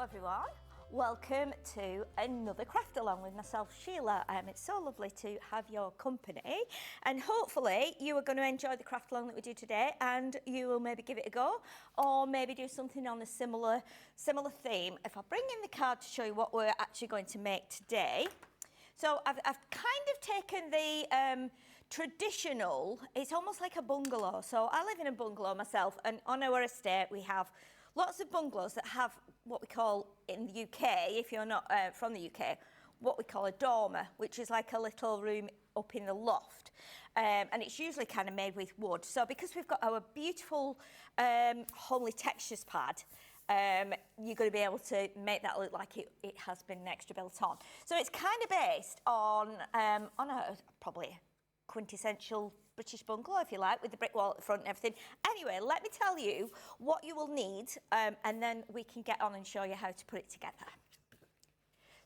everyone. Welcome to another craft along with myself, Sheila. It's so lovely to have your company, and hopefully you are going to enjoy the craft along that we do today, and you will maybe give it a go or maybe do something on a similar theme. If I bring in the card to show you what we're actually going to make today. So I've kind of taken the traditional, it's almost like a bungalow. So I live in a bungalow myself, and on our estate we have lots of bungalows that have what we call in the UK, if you're not from the UK, what we call a dormer, which is like a little room up in the loft. And it's usually kind of made with wood. So because we've got our beautiful homely textures pad, you're going to be able to make that look like it has been extra built on. So it's kind of based on a probably quintessential British bungalow, if you like, with the brick wall at the front and everything. Anyway, let me tell you what you will need, and then we can get on and show you how to put it together.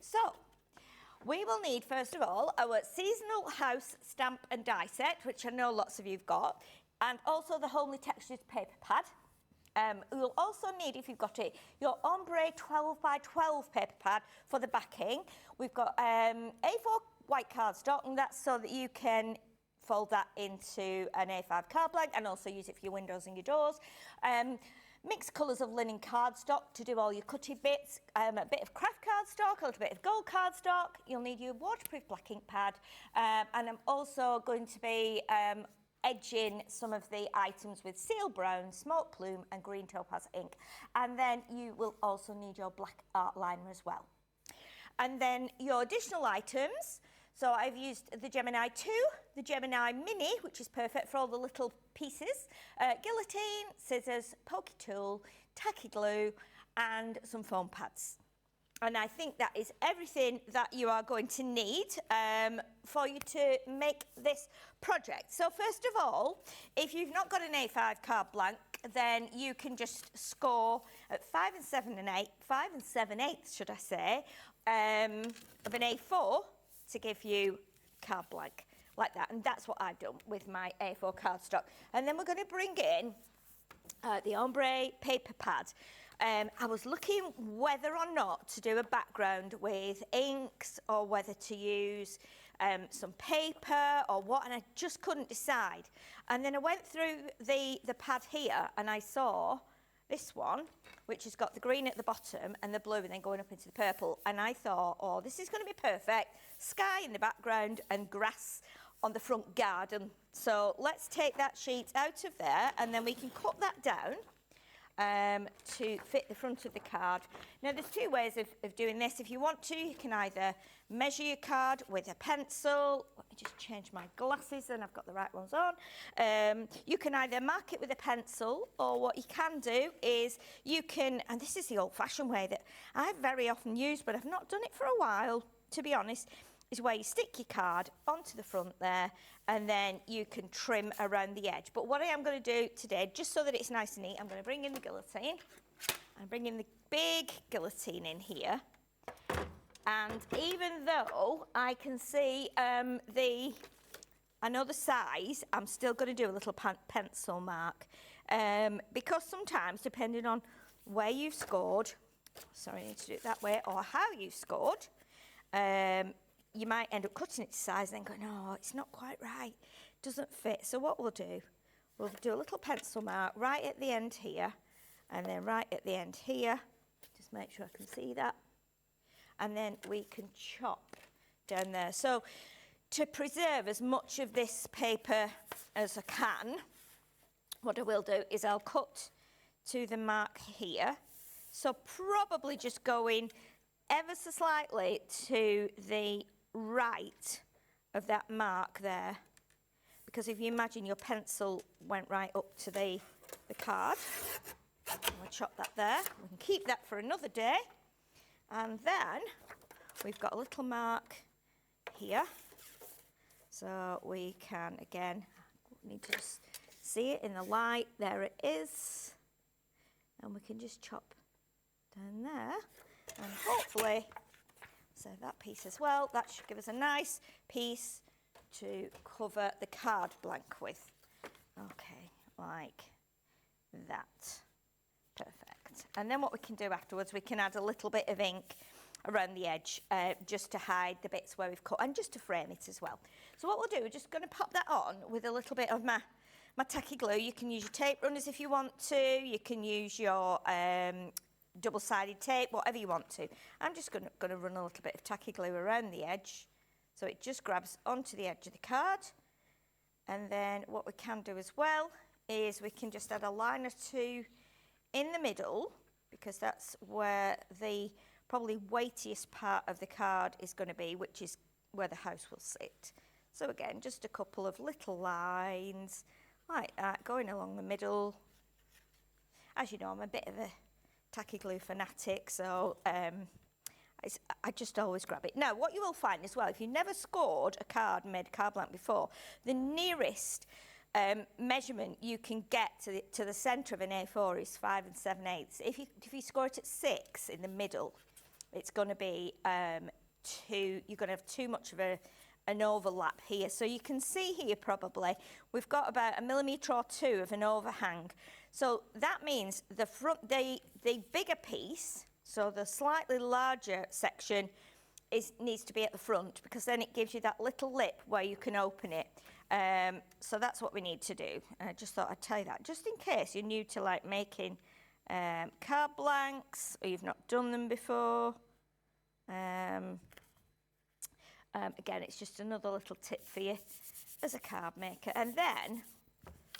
So, we will need, first of all, our seasonal house stamp and die set, which I know lots of you've got, and also the homely textures paper pad. You'll also need, if you've got it, your ombre 12 by 12 paper pad for the backing. We've got A4 white cardstock, and that's so that you can fold that into an A5 card blank and also use it for your windows and your doors. Mixed colours of linen cardstock to do all your cutting bits, a bit of craft cardstock, a little bit of gold cardstock. You'll need your waterproof black ink pad, and I'm also going to be edging some of the items with seal brown, smoke plume and green topaz ink. And then you will also need your black art liner as well. And then your additional items. So I've used the Gemini 2, the Gemini Mini, which is perfect for all the little pieces, guillotine, scissors, pokey tool, tacky glue, and some foam pads. And I think that is everything that you are going to need for you to make this project. So first of all, if you've not got an A5 card blank, then you can just score at 5 7/8, should I say, of an A4 to give you card blank like that, and that's what I've done with my A4 cardstock. And then we're going to bring in the ombre paper pad. I was looking whether or not to do a background with inks or whether to use some paper or what, and I just couldn't decide. And then I went through the pad here and I saw this one, which has got the green at the bottom and the blue and then going up into the purple. And I thought, oh, this is going to be perfect. Sky in the background and grass on the front garden. So let's take that sheet out of there and then we can cut that down to fit the front of the card. Now, there's two ways of doing this. If you want to, you can either measure your card with a pencil. Let me just change my glasses and I've got the right ones on. You can either mark it with a pencil, or what you can do is you can, and this is the old-fashioned way that I've very often used, but I've not done it for a while, to be honest, is where you stick your card onto the front there and then you can trim around the edge. But what I am going to do today, just so that it's nice and neat, I'm going to bring in the guillotine. I'm bringing the big guillotine in here. And even though I can see I know the size, I'm still going to do a little pencil mark. Because sometimes, depending on where you've scored, sorry, I need to do it that way, or how you've scored, you might end up cutting it to size and then going, no, it's not quite right, doesn't fit. So what we'll do a little pencil mark right at the end here, and then right at the end here, just make sure I can see that, and then we can chop down there. So to preserve as much of this paper as I can, what I will do is I'll cut to the mark here, so probably just going ever so slightly to the right of that mark there, because if you imagine your pencil went right up to the card, we'll chop that there. We can keep that for another day, and then we've got a little mark here, so we can again need to just see it in the light. There it is, and we can just chop down there, and hopefully save that piece as well. That should give us a nice piece to cover the card blank with. Okay, like that. Perfect. And then what we can do afterwards, we can add a little bit of ink around the edge just to hide the bits where we've cut and just to frame it as well. So what we'll do, we're just going to pop that on with a little bit of my tacky glue. You can use your tape runners if you want to. You can use your double-sided tape, whatever you want to. I'm just going to run a little bit of tacky glue around the edge so it just grabs onto the edge of the card. And then what we can do as well is we can just add a line or two in the middle, because that's where the probably weightiest part of the card is going to be, which is where the house will sit. So again, just a couple of little lines like that going along the middle. As you know, I'm a bit of a tacky glue fanatic, so I just always grab it. Now, what you will find as well, if you've never scored a card and made a card blank before, the nearest measurement you can get to the centre of an A4 is 5 7/8. If you score it at 6 in the middle, it's going to be you're going to have too much of an overlap here. So you can see here probably we've got about 1 millimetre or 2 of an overhang. So that means the bigger piece, so the slightly larger section, needs to be at the front, because then it gives you that little lip where you can open it. So that's what we need to do. I just thought I'd tell you that, just in case you're new to like making card blanks or you've not done them before. Again, it's just another little tip for you as a card maker. And then,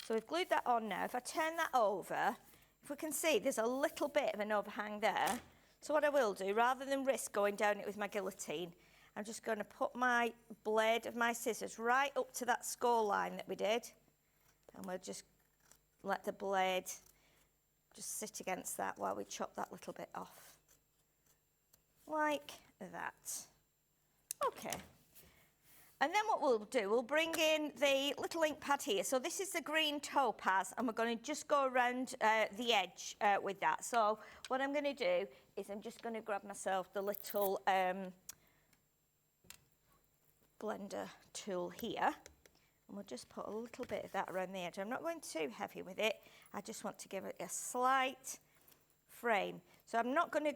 so we've glued that on now. If I turn that over, if we can see, there's a little bit of an overhang there. So what I will do, rather than risk going down it with my guillotine, I'm just going to put my blade of my scissors right up to that score line that we did. And we'll just let the blade just sit against that while we chop that little bit off. Like that. Okay. And then what we'll do, we'll bring in the little ink pad here. So this is the green topaz, and we're going to just go around the edge with that. So what I'm going to do is I'm just going to grab myself the little blender tool here, and we'll just put a little bit of that around the edge. I'm not going too heavy with it. I just want to give it a slight frame. So I'm not going to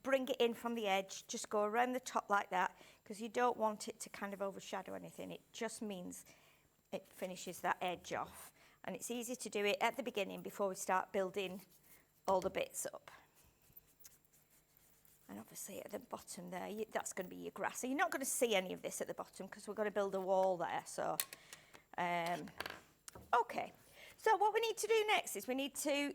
bring it in from the edge, just go around the top like that, because you don't want it to kind of overshadow anything. It just means it finishes that edge off, and it's easy to do it at the beginning before we start building all the bits up. And obviously at the bottom there, that's going to be your grass. So you're not going to see any of this at the bottom because we're going to build a wall there. So, okay. So what we need to do next is we need to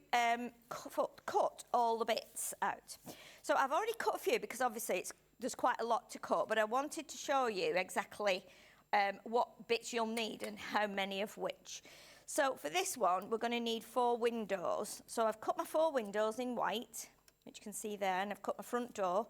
cut all the bits out. So I've already cut a few because obviously there's quite a lot to cut, but I wanted to show you exactly what bits you'll need and how many of which. So for this one, we're going to need 4 windows. So I've cut my 4 windows in white, which you can see there, and I've cut my front door.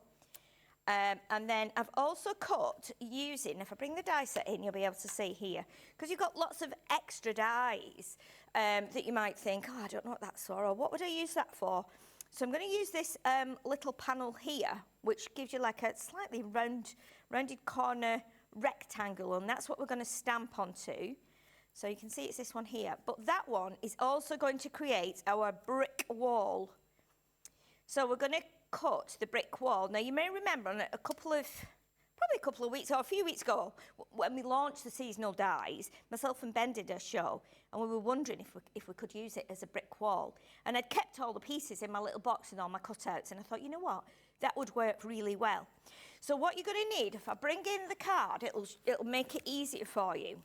And then I've also cut using, if I bring the die set in, you'll be able to see here, because you've got lots of extra dies that you might think, oh, I don't know what that's for, or what would I use that for? So I'm going to use this little panel here, which gives you like a slightly rounded corner rectangle, and that's what we're going to stamp onto. So you can see it's this one here, but that one is also going to create our brick wall. So we're going to cut the brick wall. Now you may remember on probably a couple of weeks or a few weeks ago when we launched the seasonal dies, myself and Ben did a show, and we were wondering if we could use it as a brick wall. And I'd kept all the pieces in my little box and all my cutouts, and I thought, you know what, that would work really well. So what you're going to need, if I bring in the card, it'll make it easier for you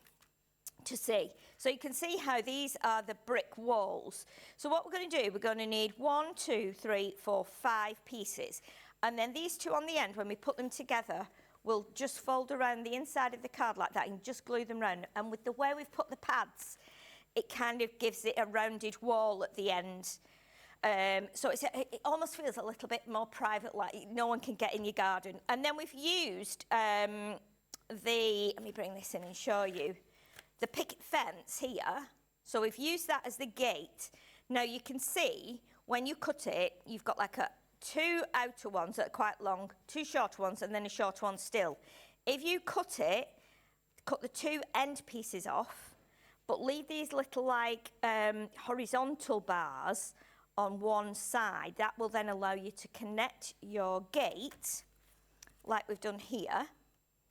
to see. So you can see how these are the brick walls. So what we're going to do, we're going to need 1, 2, 3, 4, 5 pieces. And then these two on the end, when we put them together, we'll just fold around the inside of the card like that and just glue them round. And with the way we've put the pads, it kind of gives it a rounded wall at the end. So it almost feels a little bit more private, like no one can get in your garden. And then we've used let me bring this in and show you, the picket fence here. So we've used that as the gate. Now you can see when you cut it, you've got like 2 outer ones that are quite long, 2 shorter ones, and then a shorter one still. If you cut the 2 end pieces off, but leave these little like horizontal bars on one side. That will then allow you to connect your gate like we've done here,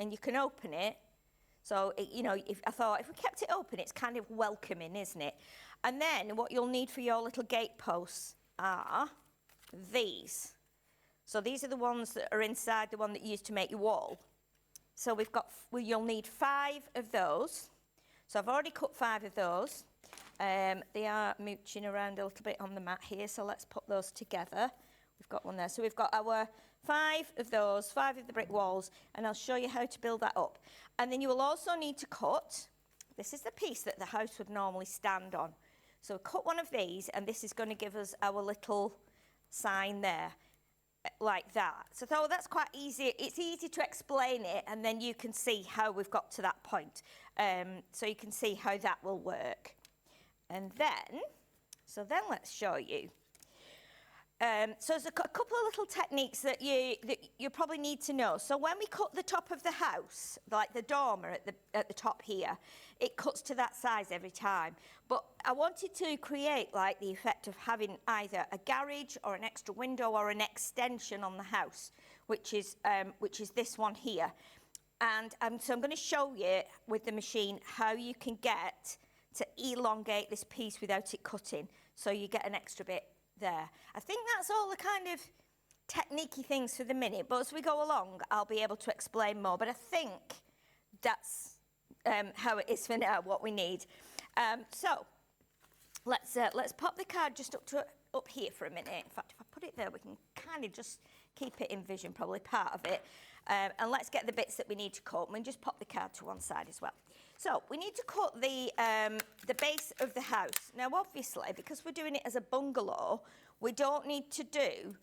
and you can open it. So, you know, I thought if we kept it open, it's kind of welcoming, isn't it? And then what you'll need for your little gate posts are these. So these are the ones that are inside the one that you used to make your wall. So you'll need 5 of those. So I've already cut 5 of those. They are mooching around a little bit on the mat here, so let's put those together. We've got one there. So we've got our 5 of those, 5 of the brick walls, and I'll show you how to build that up. And then you will also need to cut, this is the piece that the house would normally stand on. So cut one of these, and this is going to give us our little sign there, like that. So I thought, well, that's quite easy. It's easy to explain it, and then you can see how we've got to that point. So you can see how that will work. And then, let's show you. So there's a couple of little techniques that you probably need to know. So when we cut the top of the house, like the dormer at the top here, it cuts to that size every time. But I wanted to create like the effect of having either a garage or an extra window or an extension on the house, which is this one here. And so I'm going to show you with the machine how you can get to elongate this piece without it cutting, so you get an extra bit there. I think that's all the kind of techniquey things for the minute, but as we go along I'll be able to explain more, but I think that's how it is for now, what we need. So let's pop the card just up here for a minute. In fact, if I put it there, we can kind of just keep it in vision, probably part of it. And let's get the bits that we need to cut, and we just pop the card to one side as well. So we need to cut the base of the house. Now obviously, because we're doing it as a bungalow, we don't need to do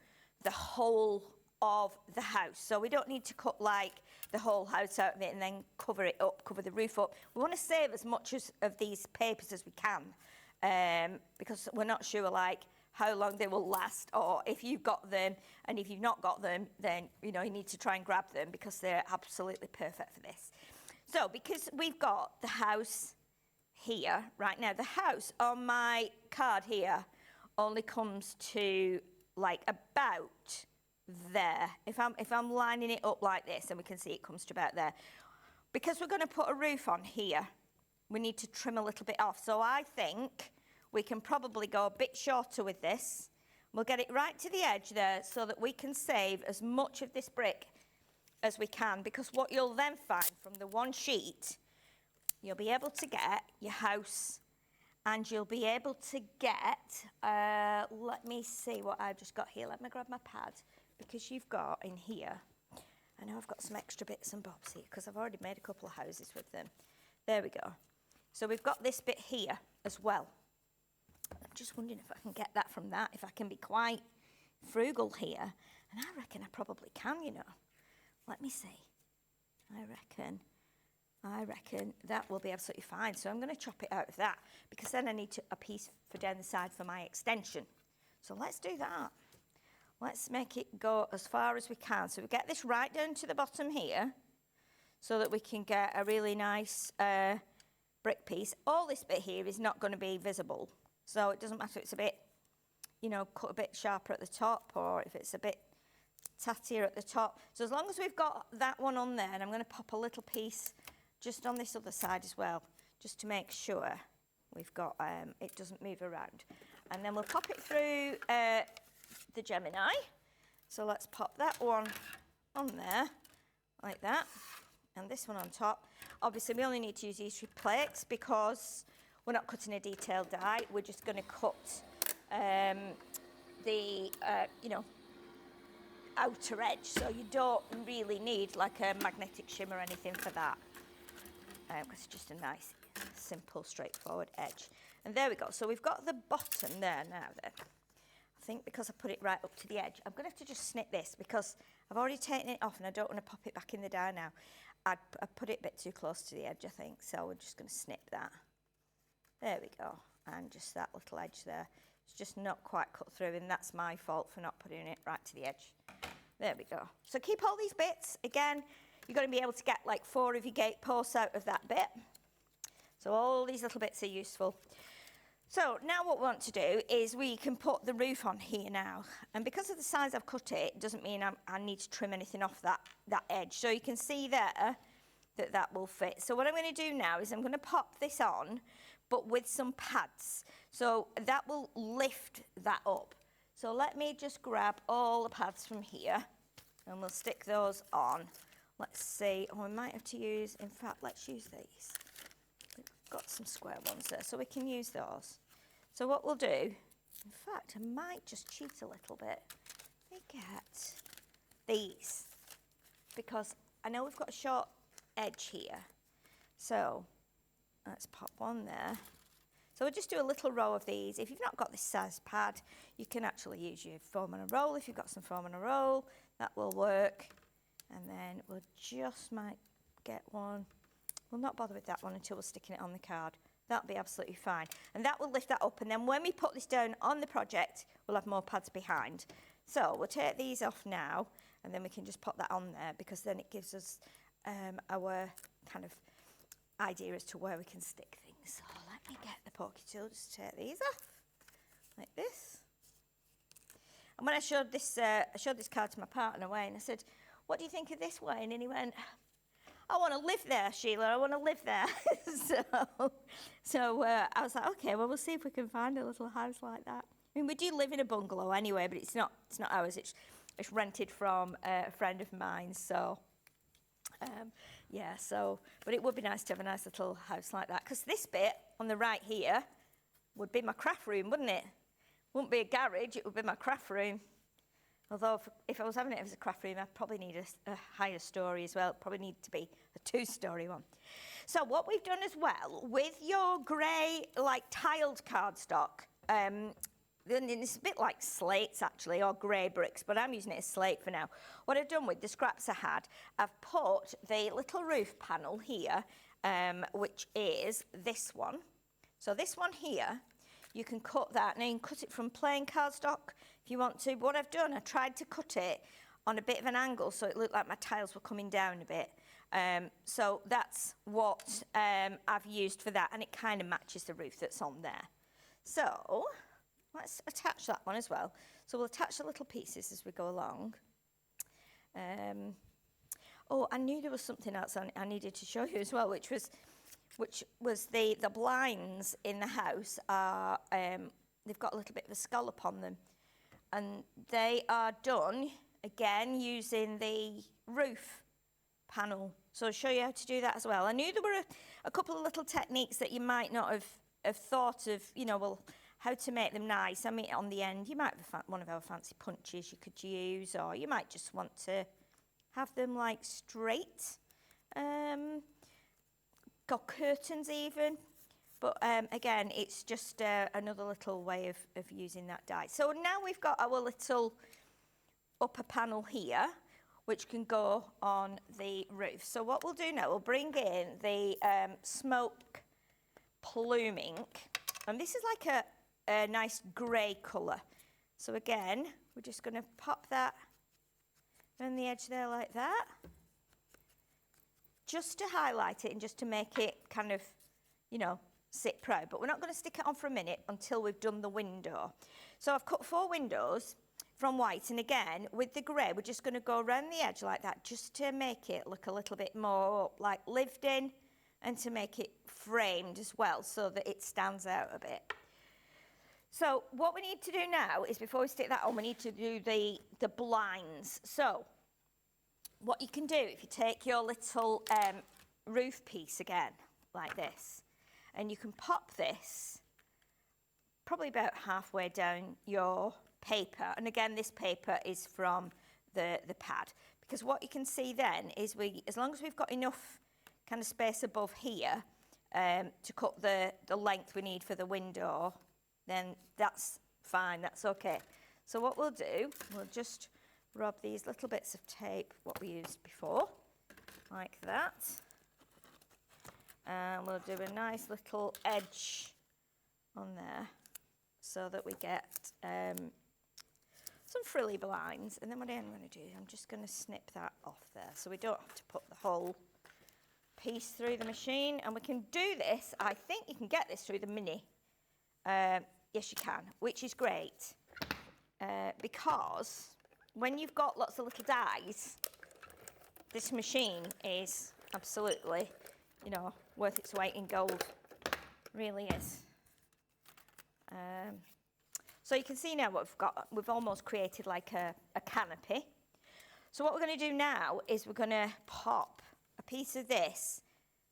the whole of the house. So we don't need to cut like the whole house out of it and then cover it up, cover the roof up. We want to save as much of these papers as we can, because we're not sure like how long they will last, or if you've got them, and if you've not got them, then you know you need to try and grab them because they're absolutely perfect for this. So because we've got the house here right now, the house on my card here only comes to like about there. If I'm lining it up like this, and we can see it comes to about there. Because we're going to put a roof on here, we need to trim a little bit off. So I think we can probably go a bit shorter with this. We'll get it right to the edge there so that we can save as much of this brick as we can, because what you'll then find from the one sheet, you'll be able to get your house, and you'll be able to get, let me see what I've just got here. Let me grab my pad, because you've got in here, I know I've got some extra bits and bobs here because I've already made a couple of houses with them. There we go. So we've got this bit here as well. I'm just wondering if I can get that from that, if I can be quite frugal here. And I reckon I probably can, you know. Let me see. I reckon that will be absolutely fine. So I'm going to chop it out of that, because then I need a piece for down the side for my extension. So let's do that. Let's make it go as far as we can. So we get this right down to the bottom here, so that we can get a really nice brick piece. All this bit here is not going to be visible, so it doesn't matter if it's a bit, you know, cut a bit sharper at the top, or if it's a bit tattier at the top. So as long as we've got that one on there, and I'm going to pop a little piece just on this other side as well, just to make sure we've got it doesn't move around. And then we'll pop it through the Gemini. So let's pop that one on there like that, and this one on top. Obviously we only need to use these 3 plates because we're not cutting a detailed die. We're just going to cut the you know, outer edge, so you don't really need like a magnetic shim or anything for that, because it's just a nice simple straightforward edge. And there we go. So we've got the bottom there now then. I think because I put it right up to the edge, I'm going to have to just snip this because I've already taken it off and I don't want to pop it back in the die now. I put it a bit too close to the edge, I think, so we're just going to snip that. There we go. And just that little edge there. It's just not quite cut through, and that's my fault for not putting it right to the edge. There we go. So keep all these bits. Again, you're going to be able to get like 4 of your gate posts out of that bit. So all these little bits are useful. So now what we want to do is we can put the roof on here now. And because of the size I've cut it, doesn't mean I need to trim anything off that edge. So you can see there that will fit. So what I'm going to do now is I'm going to pop this on, but with some pads. So that will lift that up. So let me just grab all the pads from here and we'll stick those on. Let's see, we might have to use, in fact, let's use these. We've got some square ones there, so we can use those. So what we'll do, in fact, I might just cheat a little bit. Let me get these, because I know we've got a short edge here. So let's pop one there. So we'll just do a little row of these. If you've not got this size pad, you can actually use your foam on a roll. If you've got some foam on a roll, that will work. And then we'll just might get one. We'll not bother with that one until we're sticking it on the card. That'll be absolutely fine. And that will lift that up. And then when we put this down on the project, we'll have more pads behind. So we'll take these off now, and then we can just put that on there, because then it gives us our kind of idea as to where we can stick things. So let me get the pokey tool, just take these off, like this. And when I showed this card to my partner, Wayne, I said, "What do you think of this, Wayne?" And he went, "I want to live there, Sheila, I want to live there." so I was like, okay, well, we'll see if we can find a little house like that. I mean, we do live in a bungalow anyway, but it's not ours. It's rented from a friend of mine. So, yeah, but it would be nice to have a nice little house like that. Because this bit on the right here would be my craft room, wouldn't it? Wouldn't be a garage, it would be my craft room. Although if I was having it as a craft room, I'd probably need a higher story as well. It'd probably need to be a 2-story one. So what we've done as well, with your grey, like tiled cardstock, then it's a bit like slates actually, or grey bricks, but I'm using it as slate for now. What I've done with the scraps I had, I've put the little roof panel here, which is this one. So this one here, you can cut that, and you can cut it from plain cardstock if you want to. But what I've done, I tried to cut it on a bit of an angle so it looked like my tiles were coming down a bit. So that's what I've used for that, and it kind of matches the roof that's on there. So let's attach that one as well. So we'll attach the little pieces as we go along. Oh, I knew there was something else I needed to show you as well, which was the blinds in the house are, they've got a little bit of a scallop on them. And they are done, again, using the roof panel. So I'll show you how to do that as well. I knew there were a couple of little techniques that you might not have thought of, well, how to make them nice. I mean, on the end, you might have one of our fancy punches you could use, or you might just want to have them like straight. Got curtains even. But again, it's just another little way of using that die. So now we've got our little upper panel here, which can go on the roof. So what we'll do now, we'll bring in the smoke plume ink. And this is like a nice grey colour. So again, we're just going to pop that on the edge there like that, just to highlight it and just to make it kind of, sit proud. But we're not going to stick it on for a minute until we've done the window. So I've cut 4 windows from white, and again, with the grey, we're just going to go around the edge like that, just to make it look a little bit more like lived in, and to make it framed as well, so that it stands out a bit. So what we need to do now is, before we stick that on, we need to do the blinds. So what you can do, if you take your little roof piece again, like this, and you can pop this probably about halfway down your paper. And again, this paper is from the pad, because what you can see then is as long as we've got enough kind of space above here to cut the length we need for the window, then that's fine, that's okay. So what we'll do, we'll just rub these little bits of tape, what we used before, like that. And we'll do a nice little edge on there so that we get some frilly blinds. And then what I'm going to do, I'm just going to snip that off there so we don't have to put the whole piece through the machine. And we can do this, I think you can get this through the mini Yes, you can, which is great because when you've got lots of little dies, this machine is absolutely, you know, worth its weight in gold. Really is. So you can see now what we've got. We've almost created like a canopy. So what we're going to do now is we're going to pop a piece of this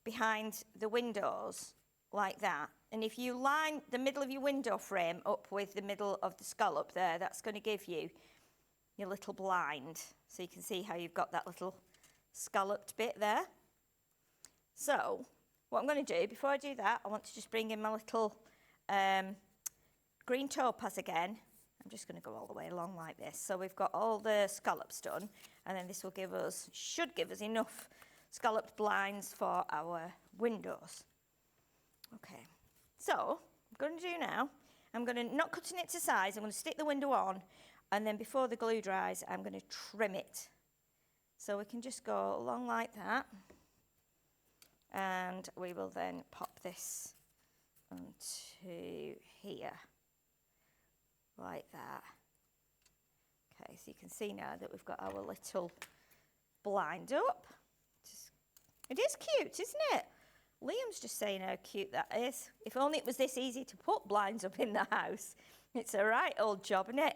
behind the windows like that. And if you line the middle of your window frame up with the middle of the scallop there, that's going to give you your little blind. So you can see how you've got that little scalloped bit there. So what I'm going to do, before I do that, I want to just bring in my little green topaz again. I'm just going to go all the way along like this. So we've got all the scallops done, and then this will give us, should give us enough scalloped blinds for our windows. Okay, so I'm going to do now, I'm going to, not cutting it to size, I'm going to stick the window on, and then before the glue dries, I'm going to trim it. So we can just go along like that, and we will then pop this onto here, like that. Okay, so you can see now that we've got our little blind up. It is cute, isn't it? Liam's just saying how cute that is. If only it was this easy to put blinds up in the house. It's a right old job, isn't it?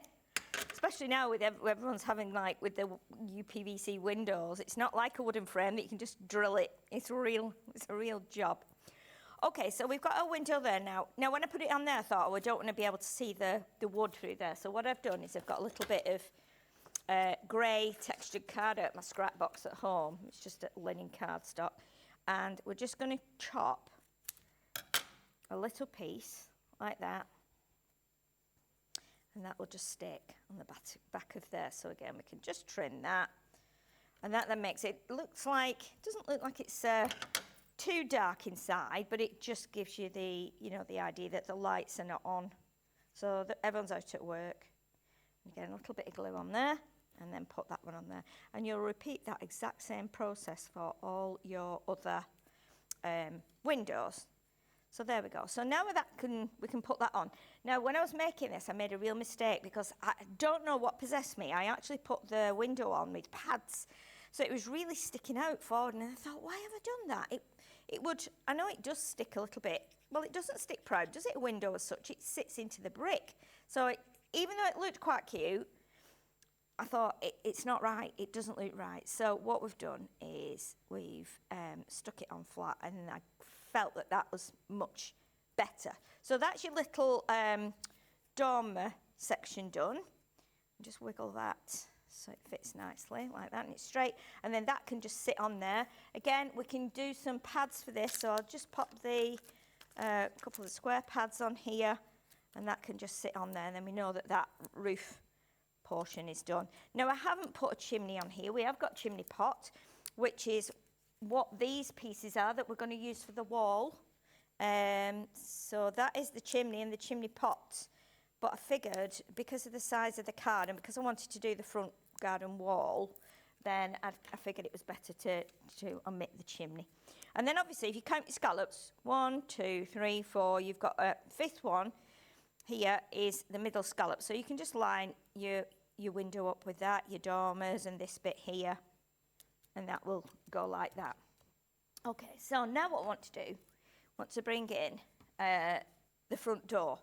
Especially now with everyone's having, like, with the UPVC windows. It's not like a wooden frame that you can just drill it. It's a real job. Okay, so we've got our window there now. Now, when I put it on there, I thought, oh, I don't want to be able to see the wood through there. So what I've done is I've got a little bit of grey textured card out my scrap box at home. It's just a linen cardstock. And we're just going to chop a little piece like that. And that will just stick on the back of there. So again, we can just trim that. And that then makes it, looks like, doesn't look like it's too dark inside, but it just gives you the, you know, the idea that the lights are not on. So that everyone's out at work. Again, a little bit of glue on there, and then put that one on there. And you'll repeat that exact same process for all your other windows. So there we go. So now with that, we can put that on. Now, when I was making this, I made a real mistake because I don't know what possessed me. I actually put the window on with pads. So it was really sticking out forward, and I thought, why have I done that? It would, I know it does stick a little bit. Well, it doesn't stick proud, does it, a window as such? It sits into the brick. So even though it looked quite cute, I thought it's not right. It doesn't look right. So what we've done is we've stuck it on flat, and I felt that that was much better. So that's your little dormer section done. Just wiggle that so it fits nicely like that, and it's straight, and then that can just sit on there. Again, we can do some pads for this, so I'll just pop the couple of square pads on here, and that can just sit on there, and then we know that that roof portion is done. Now, I haven't put a chimney on here. We have got chimney pot, which is what these pieces are that we're going to use for the wall. So that is the chimney and the chimney pot. But I figured, because of the size of the card and because I wanted to do the front garden wall, then I figured it was better to omit the chimney. And then obviously, if you count your scallops, 1, 2, 3, 4, you've got a fifth one here is the middle scallop. So you can just line your window up with that, your dormers and this bit here, and that will go like that. Okay, so now what I want to do, I want to bring in the front door.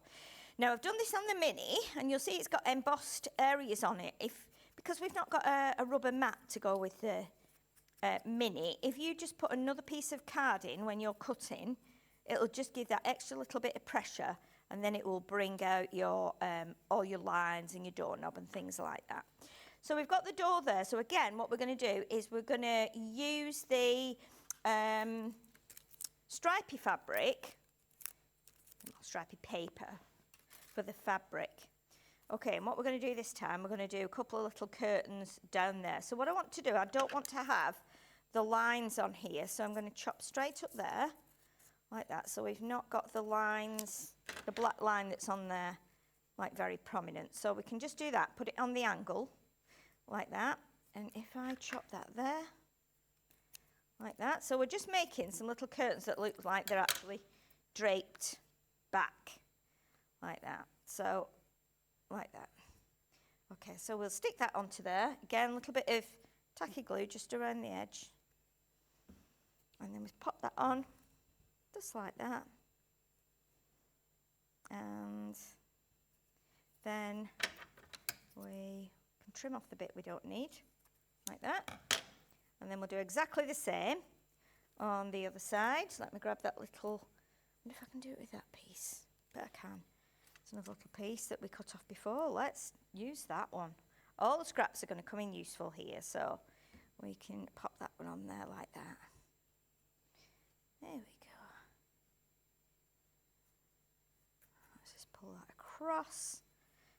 Now, I've done this on the Mini, and you'll see it's got embossed areas on it. Because we've not got a rubber mat to go with the Mini, if you just put another piece of card in when you're cutting, it'll just give that extra little bit of pressure, and then it will bring out your all your lines and your doorknob and things like that. So we've got the door there. So again, what we're going to do is we're going to use the stripy fabric, stripy paper, for the fabric. Okay, and what we're going to do this time, we're going to do a couple of little curtains down there. So what I want to do, I don't want to have the lines on here, so I'm going to chop straight up there, like that. So we've not got the lines, the black line that's on there, like very prominent. So we can just do that, put it on the angle, like that. And if I chop that there, like that. So we're just making some little curtains that look like they're actually draped back, like that. So, like that. Okay, so we'll stick that onto there. Again, a little bit of tacky glue just around the edge. And then we pop that on, just like that. And then we can trim off the bit we don't need, like that. And then we'll do exactly the same on the other side. So let me grab that little, I wonder if I can do it with that piece, but I can. It's another little piece that we cut off before. Let's use that one. All the scraps are going to come in useful here, so we can pop that one on there like that. There we go. Let's just pull that across.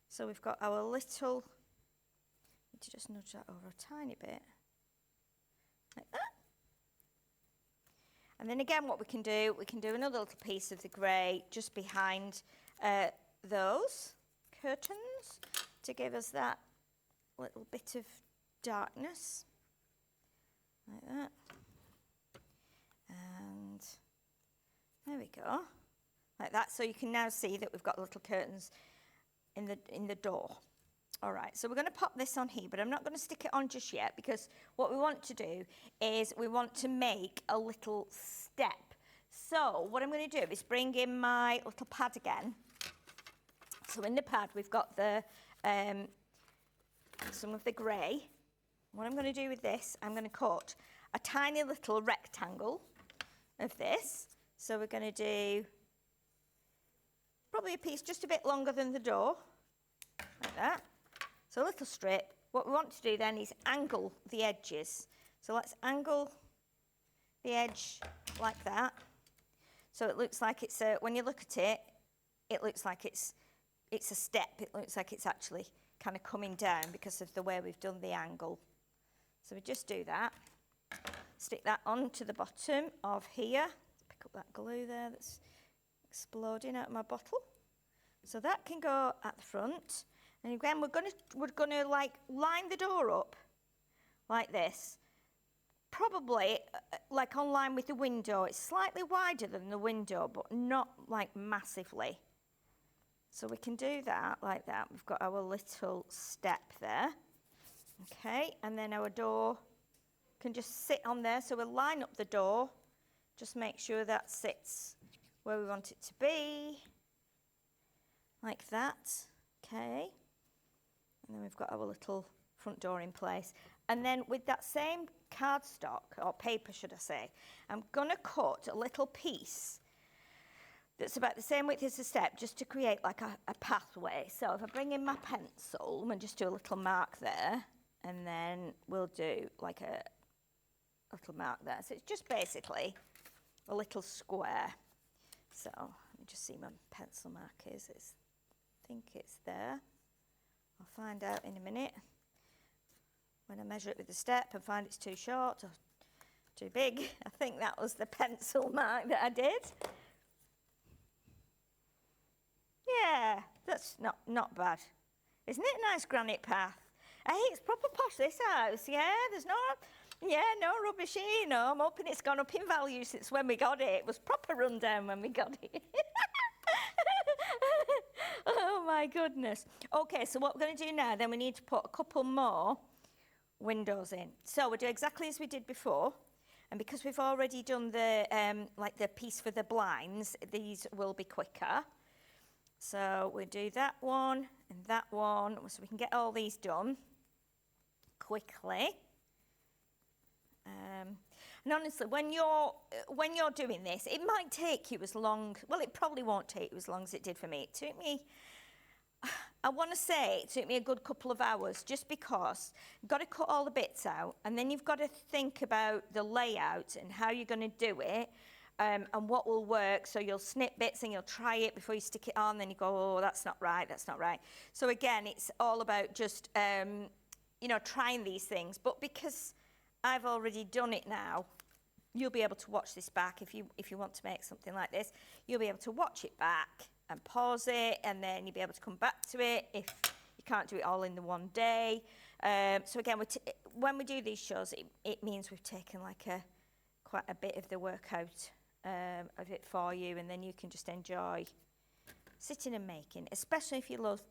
So we've got our little, need to just nudge that over a tiny bit, like that. And then again, what we can do another little piece of the grey just behind those curtains to give us that little bit of darkness, like that. And there we go, like that. So you can now see that we've got little curtains in the door. All right, so we're going to pop this on here, but I'm not going to stick it on just yet, because what we want to do is we want to make a little step. So what I'm going to do is bring in my little pad again. So in the pad we've got the some of the grey. What I'm going to do with this, I'm going to cut a tiny little rectangle of this. So we're going to do probably a piece just a bit longer than the door, like that. So a little strip. What we want to do then is angle the edges. So let's angle the edge like that. So it looks like it's a, when you look at it, it looks like it's a step. It looks like it's actually kind of coming down because of the way we've done the angle. So we just do that. Stick that onto the bottom of here. Pick up that glue there that's exploding out of my bottle. So that can go at the front. And again, we're gonna like line the door up like this. Probably like on line with the window. It's slightly wider than the window, but not like massively. So we can do that like that. We've got our little step there. Okay, and then our door can just sit on there. So we'll line up the door. Just make sure that sits where we want it to be. Like that. Okay. And then we've got our little front door in place. And then with that same cardstock, or paper should I say, I'm going to cut a little piece that's about the same width as the step, just to create like a pathway. So if I bring in my pencil and just do a little mark there, and then we'll do like a little mark there. So it's just basically a little square. So let me just see my pencil markers. I think it's there. I'll find out in a minute when I measure it with the step and find it's too short or too big. I think that was the pencil mark that I did. Yeah, that's not bad. Isn't it a nice granite path? Hey, it's proper posh, this house, yeah? There's no rubbish here, you know. I'm hoping it's gone up in value since when we got it. It was proper run down when we got it. Oh my goodness. Okay, so what we're going to do now, then we need to put a couple more windows in. So we'll do exactly as we did before. And because we've already done the like the piece for the blinds, these will be quicker. So we'll do that one and that one, so we can get all these done quickly. And honestly, when you're doing this, it might take you as long, well, it probably won't take you as long as it did for me. It took me, I want to say it took me a good couple of hours, just because you've got to cut all the bits out, and then you've got to think about the layout and how you're going to do it, and what will work. So you'll snip bits and you'll try it before you stick it on, then you go, oh, that's not right, that's not right. So again, it's all about just, you know, trying these things. But because I've already done it now, you'll be able to watch this back. If you want to make something like this, you'll be able to watch it back and pause it, and then you'll be able to come back to it if you can't do it all in the one day. So again, when we do these shows, it means we've taken like quite a bit of the work out of it for you, and then you can just enjoy sitting and making, especially if you love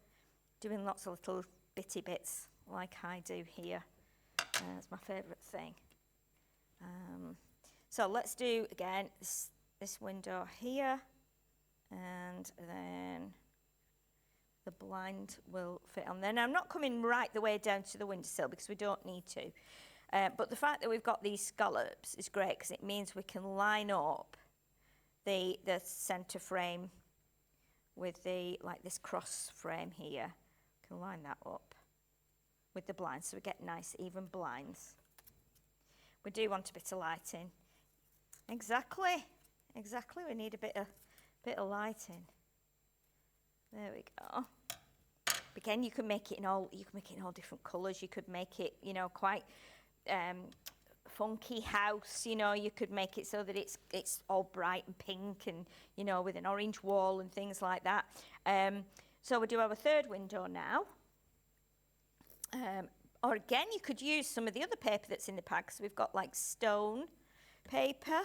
doing lots of little bitty bits like I do here. It's my favourite thing. So let's do, again, this window here, and then the blind will fit on there. Now, I'm not coming right the way down to the windowsill because we don't need to. But the fact that we've got these scallops is great because it means we can line up the centre frame with the, like this cross frame here. We can line that up with the blinds so we get nice even blinds. We do want a bit of lighting. Exactly, we need a bit of lighting. There we go. Again, you can make it in all different colours. You could make it, you know, quite funky house, you know. You could make it so that it's all bright and pink and, you know, with an orange wall and things like that. So we do have a third window now. Or again, you could use some of the other paper that's in the pack. So we've got like stone paper,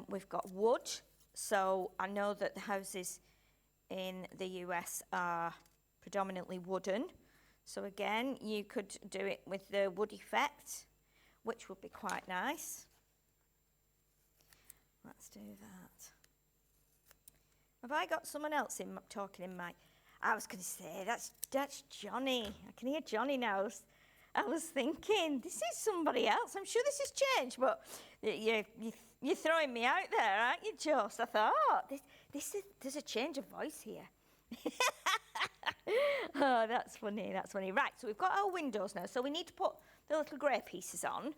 we've got wood. So I know that the houses in the US are predominantly wooden. So again, you could do it with the wood effect, which would be quite nice. Let's do that. Have I got someone else talking in my... I was going to say, that's Johnny. I can hear Johnny now. I was thinking, this is somebody else. I'm sure this has changed, but you're throwing me out there, aren't you, Joss? I thought, there's a change of voice here. Oh, that's funny, that's funny. Right, so we've got our windows now. So we need to put the little grey pieces on.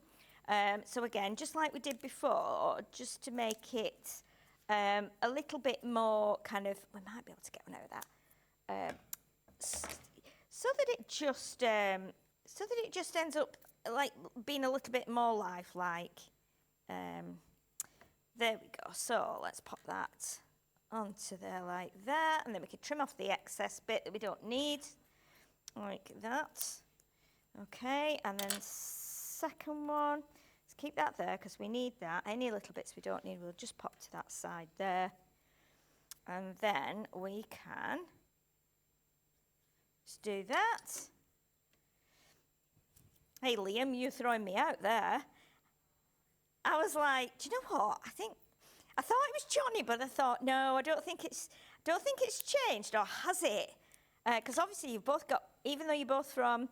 So again, just like we did before, just to make it a little bit more kind of, we might be able to get one out of that. So that it just ends up like being a little bit more lifelike. There we go. So let's pop that onto there like that, and then we can trim off the excess bit that we don't need, like that. Okay, and then second one, let's keep that there because we need that. Any little bits we don't need, we'll just pop to that side there, and then we can just do that. Hey Liam, you're throwing me out there. I was like, do you know what? I thought it was Johnny, but I thought, no, I don't think it's changed, or has it? Because obviously you've both got, even though you're both from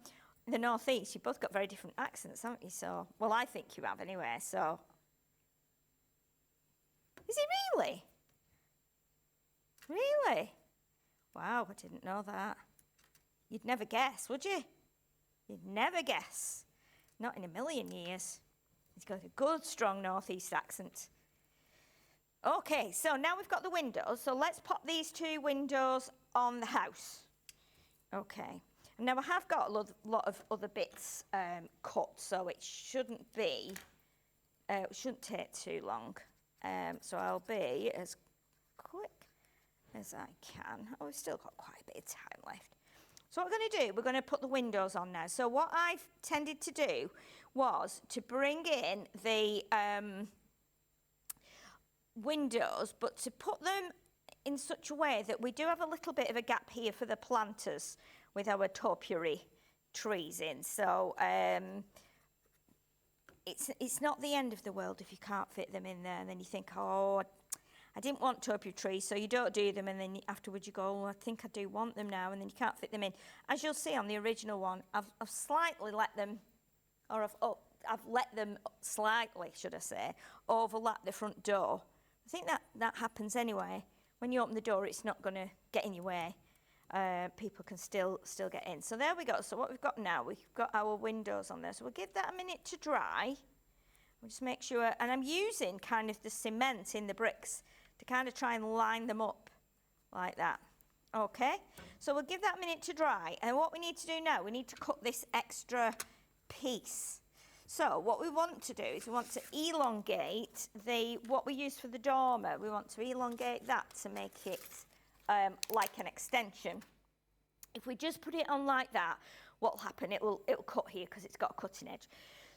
the northeast, you've both got very different accents, haven't you? So, well, I think you have anyway. So, is it really? Really? Wow, I didn't know that. You'd never guess, would you? You'd never guess. Not in a million years. He's got a good, strong northeast accent. Okay, so now we've got the windows. So let's pop these two windows on the house. Okay. And now I have got a lot of other bits cut, so it shouldn't take too long. So I'll be as quick as I can. Oh, we've still got quite a bit of time left. So what we're going to do, we're going to put the windows on now. So what I've tended to do was to bring in the windows, but to put them in such a way that we do have a little bit of a gap here for the planters with our topiary trees in. So it's not the end of the world if you can't fit them in there, and then you think, oh, I didn't want topiary trees, so you don't do them, and then afterwards you go, oh, I think I do want them now, and then you can't fit them in. As you'll see on the original one, I've slightly let them, or I've let them slightly, should I say, overlap the front door. I think that happens anyway. When you open the door, it's not going to get in your way. People can still get in. So there we go. So what we've got now, we've got our windows on there. So we'll give that a minute to dry. We'll just make sure, and I'm using kind of the cement in the bricks to kind of try and line them up like that. Okay, so we'll give that a minute to dry. And what we need to do now, we need to cut this extra piece. So what we want to do is we want to elongate what we use for the dormer. We want to elongate that to make it like an extension. If we just put it on like that, what will happen? It'll cut here because it's got a cutting edge.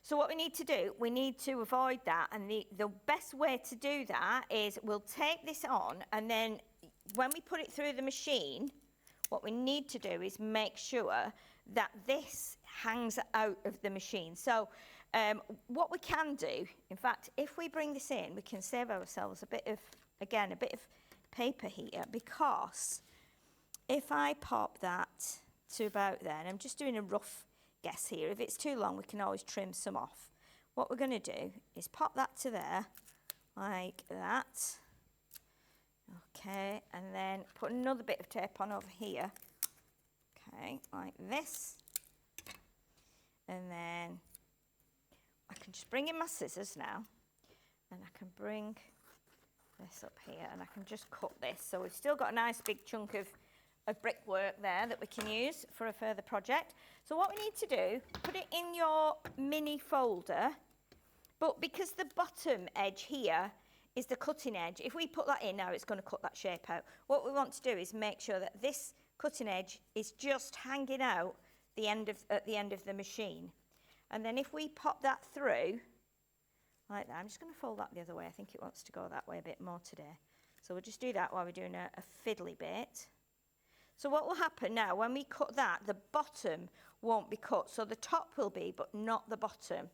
So what we need to do, we need to avoid that, and the best way to do that is we'll take this on, and then when we put it through the machine, what we need to do is make sure that this hangs out of the machine. So what we can do, in fact, if we bring this in, we can save ourselves a bit of paper here, because if I pop that to about there, and I'm just doing a rough guess here, if it's too long, we can always trim some off. What we're going to do is pop that to there, like that. Okay, and then put another bit of tape on over here. Okay, like this. And then I can just bring in my scissors now, and I can bring this up here, and I can just cut this. So we've still got a nice big chunk of brickwork there that we can use for a further project. So what we need to do, put it in your mini folder, but because the bottom edge here is the cutting edge, if we put that in now, it's going to cut that shape out. What we want to do is make sure that this cutting edge is just hanging out at the end of the machine. And then if we pop that through, like that, I'm just going to fold that the other way. I think it wants to go that way a bit more today. So we'll just do that while we're doing a fiddly bit. So what will happen now, when we cut that, the bottom won't be cut. So the top will be, but not the bottom.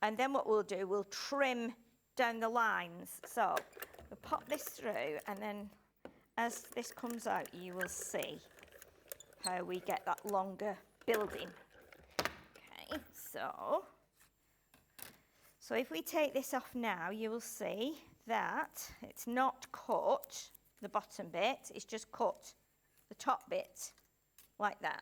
And then what we'll do, we'll trim down the lines. So we'll pop this through, and then as this comes out, you will see how we get that longer building. Okay, so if we take this off now, you will see that it's not cut the bottom bit, it's just cut the top bit like that.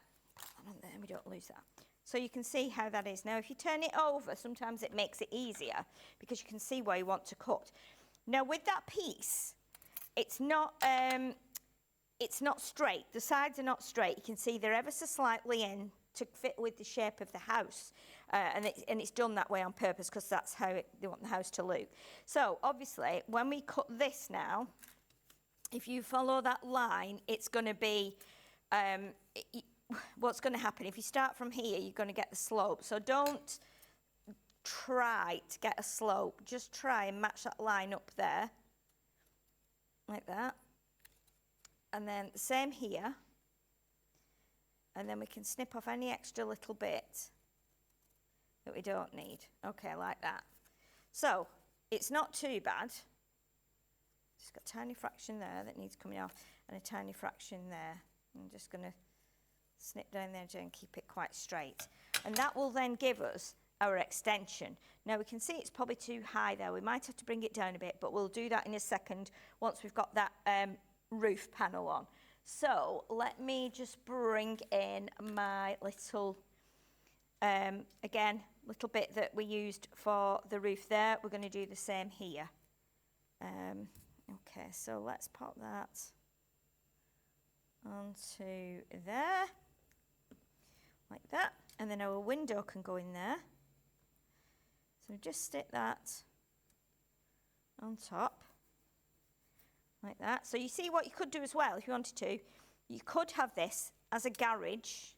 And then we don't lose that. So you can see how that is. Now if you turn it over, sometimes it makes it easier because you can see where you want to cut. Now with that piece, it's not straight. The sides are not straight. You can see they're ever so slightly in to fit with the shape of the house. And it's done that way on purpose because that's how they want the house to look. So obviously when we cut this now, if you follow that line, it's going to be, what's going to happen, if you start from here, you're going to get the slope. So don't try to get a slope. Just try and match that line up there, like that. And then the same here. And then we can snip off any extra little bit that we don't need. Okay, like that. So it's not too bad. Just got a tiny fraction there that needs coming off, and a tiny fraction there. I'm just going to snip down there and keep it quite straight. And that will then give us our extension. Now we can see it's probably too high there. We might have to bring it down a bit, but we'll do that in a second once we've got that roof panel on. So let me just bring in my little, again, little bit that we used for the roof there. We're going to do the same here. Okay, so let's pop that onto there, like that, and then our window can go in there. So just stick that on top, like that. So you see what you could do as well, if you wanted to, you could have this as a garage.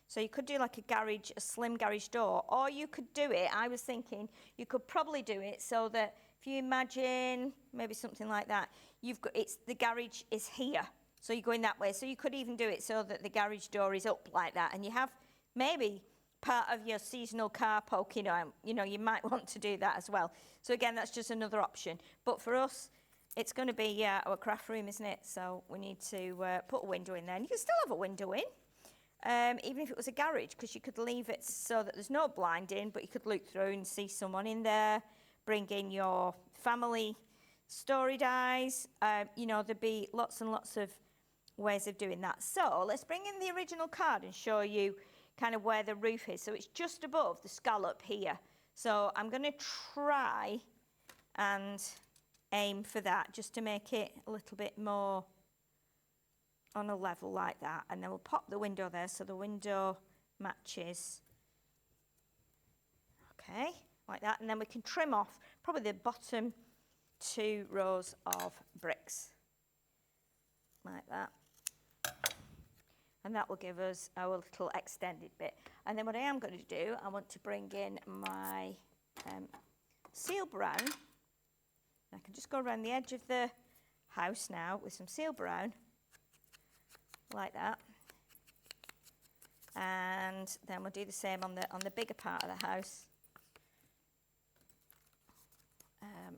So you could do like a garage, a slim garage door, or you could do it, I was thinking, you could probably do it so that if you imagine maybe something like that, the garage is here. So you're going that way. So you could even do it so that the garage door is up like that, and you have maybe part of your seasonal car poking out. You know, you might want to do that as well. So again, that's just another option. But for us, it's going to be our craft room, isn't it? So we need to put a window in there. And you can still have a window in, even if it was a garage, because you could leave it so that there's no blind in, but you could look through and see someone in there. Bring in your family story dies. You know, there'd be lots and lots of ways of doing that. So let's bring in the original card and show you kind of where the roof is. So it's just above the scallop here. So I'm going to try and aim for that just to make it a little bit more on a level like that. And then we'll pop the window there so the window matches. Okay, like that. And then we can trim off probably the bottom 2 rows of bricks, like that. And that will give us our little extended bit. And then what I am going to do, I want to bring in my seal brown. I can just go around the edge of the house now with some seal brown, like that. And then we'll do the same on the bigger part of the house.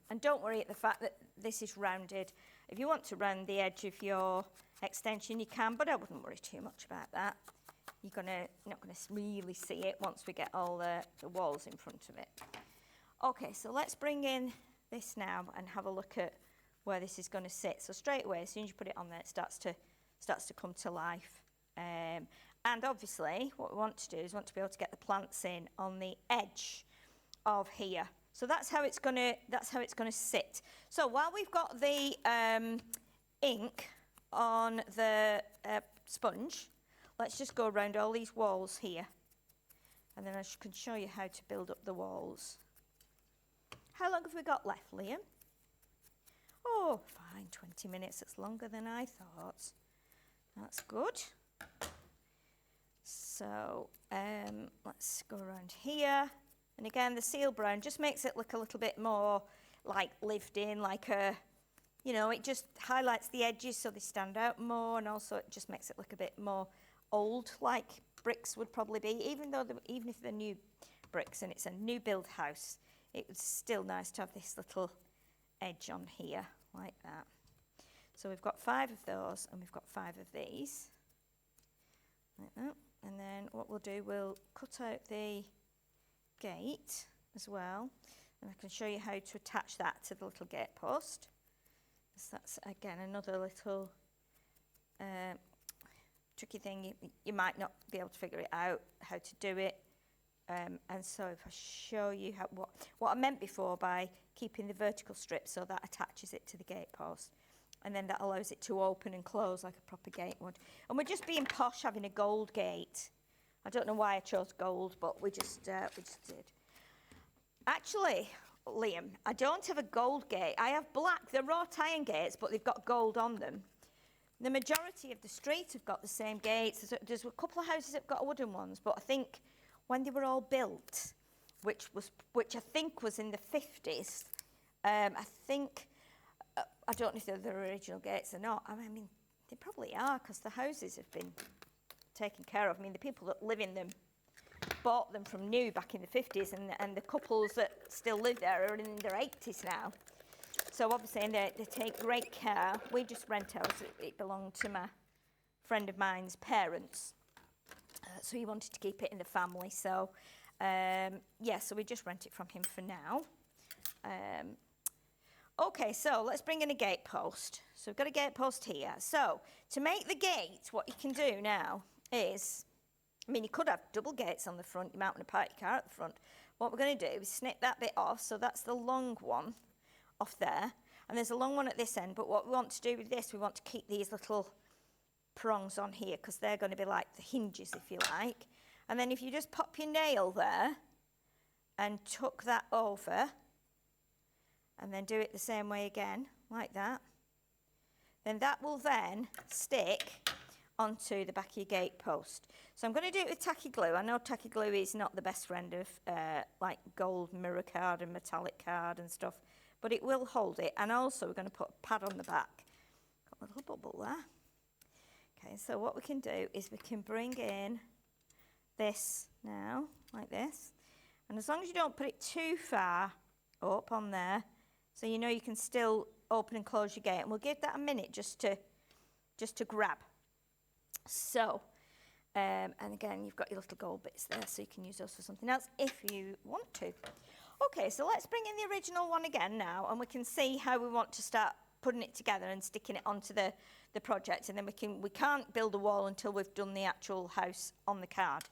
And don't worry at the fact that this is rounded. If you want to round the edge of your extension, you can, but I wouldn't worry too much about that. You're not gonna really see it once we get all the walls in front of it. Okay, so let's bring in this now and have a look at where this is going to sit. So straight away, as soon as you put it on there, it starts to come to life. And obviously, what we want to do is want to be able to get the plants in on the edge of here. So that's how it's going to sit. So while we've got the ink on the sponge, let's just go around all these walls here, and then I can show you how to build up the walls. How long have we got left, Liam? Oh, fine, 20 minutes. It's longer than I thought. That's good. So let's go around here. And again, the seal brown just makes it look a little bit more like lived in, like a, you know, it just highlights the edges so they stand out more, and also it just makes it look a bit more old, like bricks would probably be, even if they're new bricks and it's a new build house, it's still nice to have this little edge on here, like that. So we've got 5 of those, and we've got 5 of these, like that. And then what we'll do, we'll cut out the gate as well, and I can show you how to attach that to the little gate post. So that's again another little tricky thing. You might not be able to figure it out how to do it, and so if I show you what I meant before by keeping the vertical strip, so that attaches it to the gate post, and then that allows it to open and close like a proper gate would. And we're just being posh having a gold gate. I don't know why I chose gold, but we just did. Actually, Liam, I don't have a gold gate. I have black. They're wrought iron gates, but they've got gold on them. The majority of the street have got the same gates. There's a couple of houses that have got wooden ones, but I think when they were all built, which I think was in the 50s, I think, I don't know if they're the original gates or not. I mean, they probably are, because the houses have been taken care of. I mean, the people that live in them bought them from new back in the 50s, and the couples that still live there are in their 80s now. So obviously they take great care. We just rent ours. It belonged to my friend of mine's parents. So he wanted to keep it in the family. So yeah, so we just rent it from him for now. Okay, so let's bring in a gate post. So we've got a gate post here. So to make the gate, what you can do now is, I mean, you could have double gates on the front, you're mounting a party car at the front. What we're going to do is snip that bit off, so that's the long one off there, and there's a long one at this end, but what we want to do with this, we want to keep these little prongs on here, because they're going to be like the hinges, if you like. And then if you just pop your nail there and tuck that over, and then do it the same way again, like that, then that will then stick onto the back of your gate post. So I'm going to do it with tacky glue. I know tacky glue is not the best friend of like gold mirror card and metallic card and stuff, but it will hold it. And also we're going to put a pad on the back. Got a little bubble there. Okay, so what we can do is we can bring in this now, like this. And as long as you don't put it too far up on there, so you know you can still open and close your gate. And we'll give that a minute just to grab. So, and again, you've got your little gold bits there, so you can use those for something else if you want to. Okay, so let's bring in the original one again now, and we can see how we want to start putting it together and sticking it onto the project. And then we can't build a wall until we've done the actual house on the card.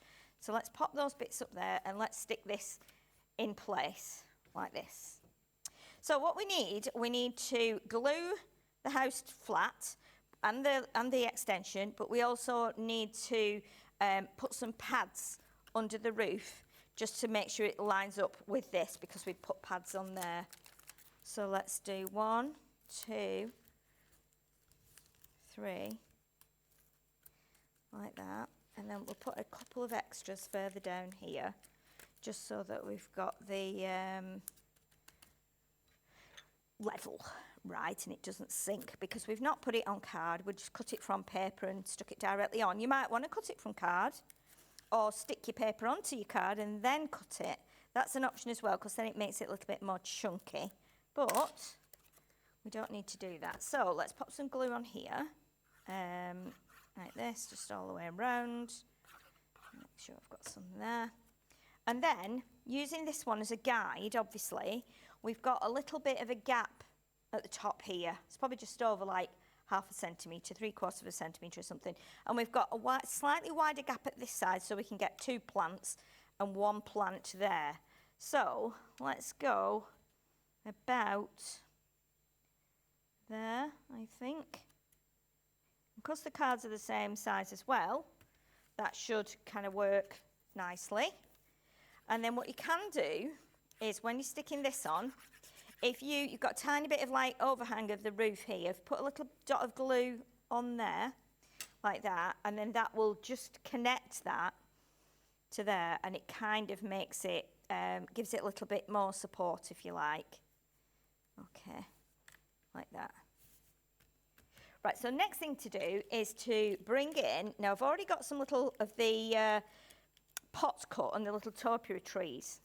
So let's pop those bits up there, and let's stick this in place like this. So what we need to glue the house flat and the extension, but we also need to put some pads under the roof just to make sure it lines up with this, because we've put pads on there. So let's do 1, 2, 3, like that, and then we'll put a couple of extras further down here, just so that we've got the level right and it doesn't sink, because we've not put it on card, we just cut it from paper and stuck it directly on. You might want to cut it from card or stick your paper onto your card and then cut it. That's an option as well, because then it makes it a little bit more chunky, but we don't need to do that. So let's pop some glue on here, like this, just all the way around. Make sure I've got some there. And then, using this one as a guide, obviously, we've got a little bit of a gap at the top here. It's probably just over like 1/2 centimetre, 3/4 centimetre or something. And we've got a slightly wider gap at this side, so we can get 2 plants and 1 plant there. So let's go about there, I think. Because the cards are the same size as well, that should kind of work nicely. And then what you can do is, when you're sticking this on, if you've got a tiny bit of like overhang of the roof here, put a little dot of glue on there, like that, and then that will just connect that to there, and it kind of makes it, gives it a little bit more support, if you like. Okay, like that. Right, so next thing to do is to bring in, now I've already got some little of the pots cut and the little topiary trees.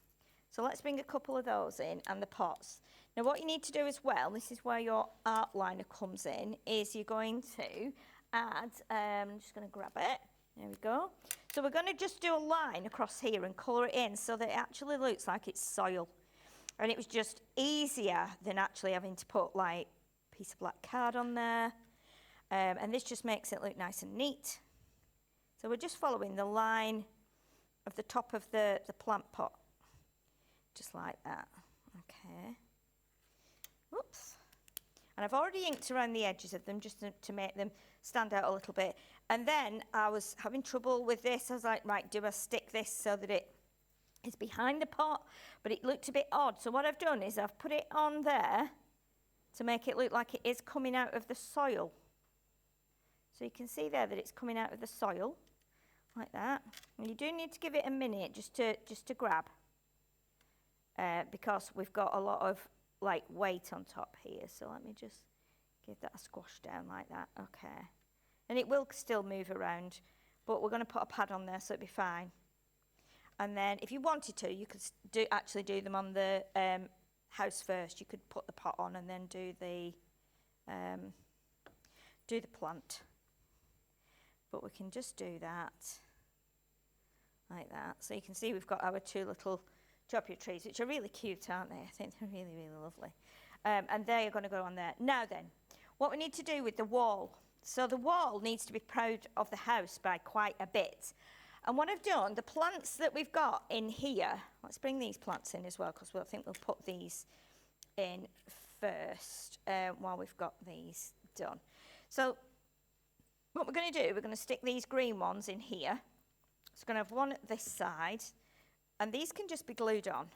So let's bring a couple of those in, and the pots. Now what you need to do as well, this is where your art liner comes in, is you're going to add, I'm just going to grab it, there we go. So we're going to just do a line across here and colour it in so that it actually looks like it's soil. And it was just easier than actually having to put like a piece of black card on there. And this just makes it look nice and neat. So we're just following the line of the top of the plant pot, just like that. Okay. Whoops. And I've already inked around the edges of them just to make them stand out a little bit. And then I was having trouble with this. I was like, right, do I stick this so that it is behind the pot? But it looked a bit odd. So what I've done is I've put it on there to make it look like it is coming out of the soil. So you can see there that it's coming out of the soil, like that. And you do need to give it a minute just to grab, because we've got a lot of like weight on top here. So let me just give that a squash down like that. Okay. And it will still move around, but we're going to put a pad on there so it'll be fine. And then if you wanted to, you could actually do them on the house first. You could put the pot on and then do the plant. But we can just do that like that. So you can see we've got our 2 little topiary trees, which are really cute, aren't they? I think they're really, really lovely. And they are going to go on there. Now then, what we need to do with the wall. So the wall needs to be proud of the house by quite a bit. And what I've done, the plants that we've got in here, let's bring these plants in as well, because I think we'll put these in first while we've got these done. So what we're going to do, we're going to stick these green ones in here. So we're going to have one at this side, and these can just be glued on.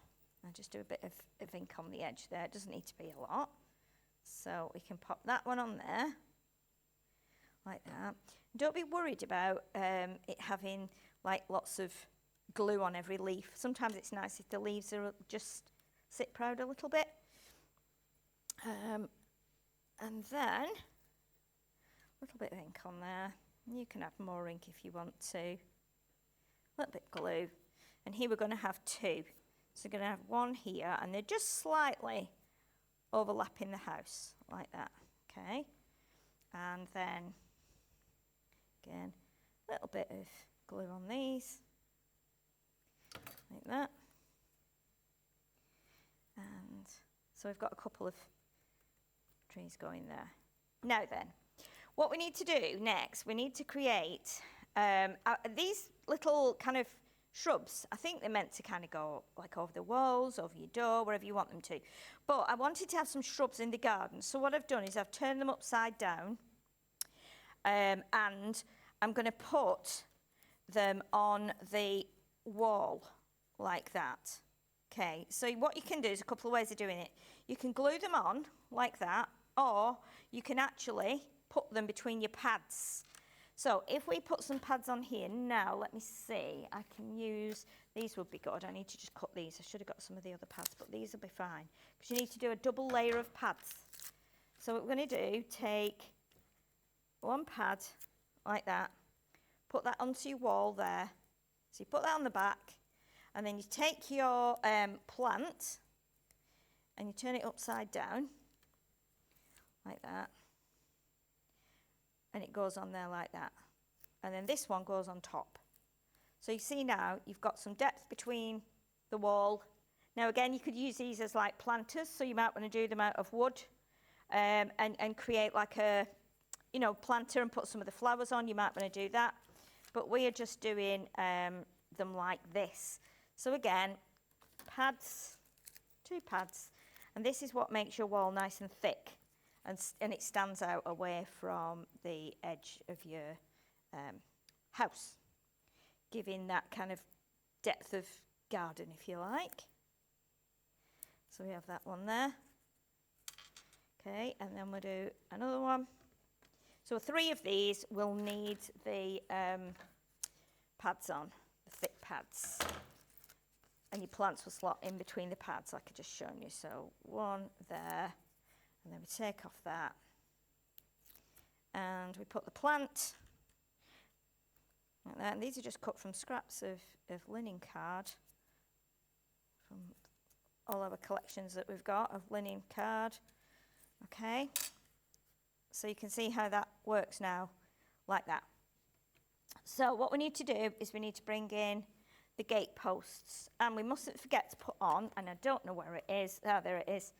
I'll just do a bit of ink on the edge there. It doesn't need to be a lot. So we can pop that one on there, like that. Don't be worried about it having like lots of glue on every leaf. Sometimes it's nice if the leaves are just sit proud a little bit. And then a little bit of ink on there. You can have more ink if you want to. A little bit of glue. And here we're going to have 2. So we're going to have one here, and they're just slightly overlapping the house, like that. Okay. And then, again, a little bit of glue on these, like that. And so we've got a couple of trees going there. Now then, what we need to do next, we need to create these little kind of shrubs. I think they're meant to kind of go like over the walls, over your door, wherever you want them to. But I wanted to have some shrubs in the garden. So what I've done is I've turned them upside down, and I'm going to put them on the wall like that. Okay, so what you can do is a couple of ways of doing it. You can glue them on like that, or you can actually put them between your pads. So if we put some pads on here now, let me see, I can use, these would be good. I need to just cut these. I should have got some of the other pads, but these will be fine, because you need to do a double layer of pads. So what we're going to do, take one pad like that, put that onto your wall there. So you put that on the back, and then you take your plant and you turn it upside down like that, and it goes on there like that, and then this one goes on top. So you see now you've got some depth between the wall. Now again, you could use these as like planters, so you might want to do them out of wood and create like a, you know, planter and put some of the flowers on. You might want to do that, but we are just doing them like this. So again, pads, 2 pads, and this is what makes your wall nice and thick, and it stands out away from the edge of your house, giving that kind of depth of garden, if you like. So we have that one there. Okay, and then we'll do another one. So 3 of these will need the pads on, the thick pads. And your plants will slot in between the pads like I just shown you. So 1 there, and then we take off that. And we put the plant like that. And these are just cut from scraps of linen card from all our collections that we've got of linen card. Okay, so you can see how that works now, like that. So what we need to do is we need to bring in the gate posts, and we mustn't forget to put on, and I don't know where it is, there it is,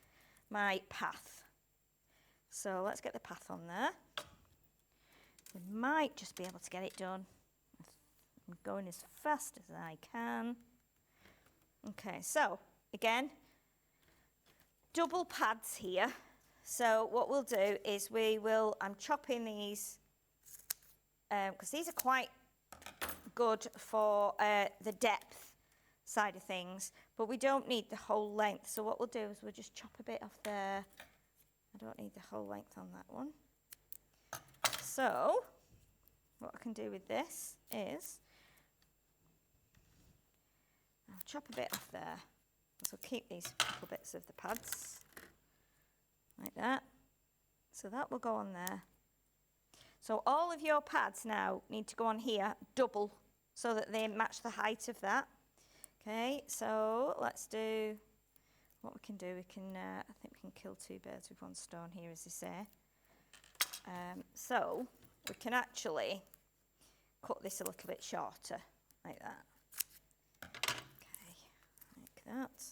my path. So let's get the path on there. We might just be able to get it done. I'm going as fast as I can. Okay, so again, double pads here. So what we'll do is I'm chopping these, because these are quite good for the depth side of things, but we don't need the whole length. So what we'll do is we'll just chop a bit off there. I don't need the whole length on that one. So what I can do with this is I'll chop a bit off there. So keep these couple bits of the pads like that. So that will go on there. So all of your pads now need to go on here double so that they match the height of that. Okay, so let's do what we can do. We can, I think we can kill 2 birds with 1 stone here, as they say. So we can actually cut this a little bit shorter, like that. Okay, like that.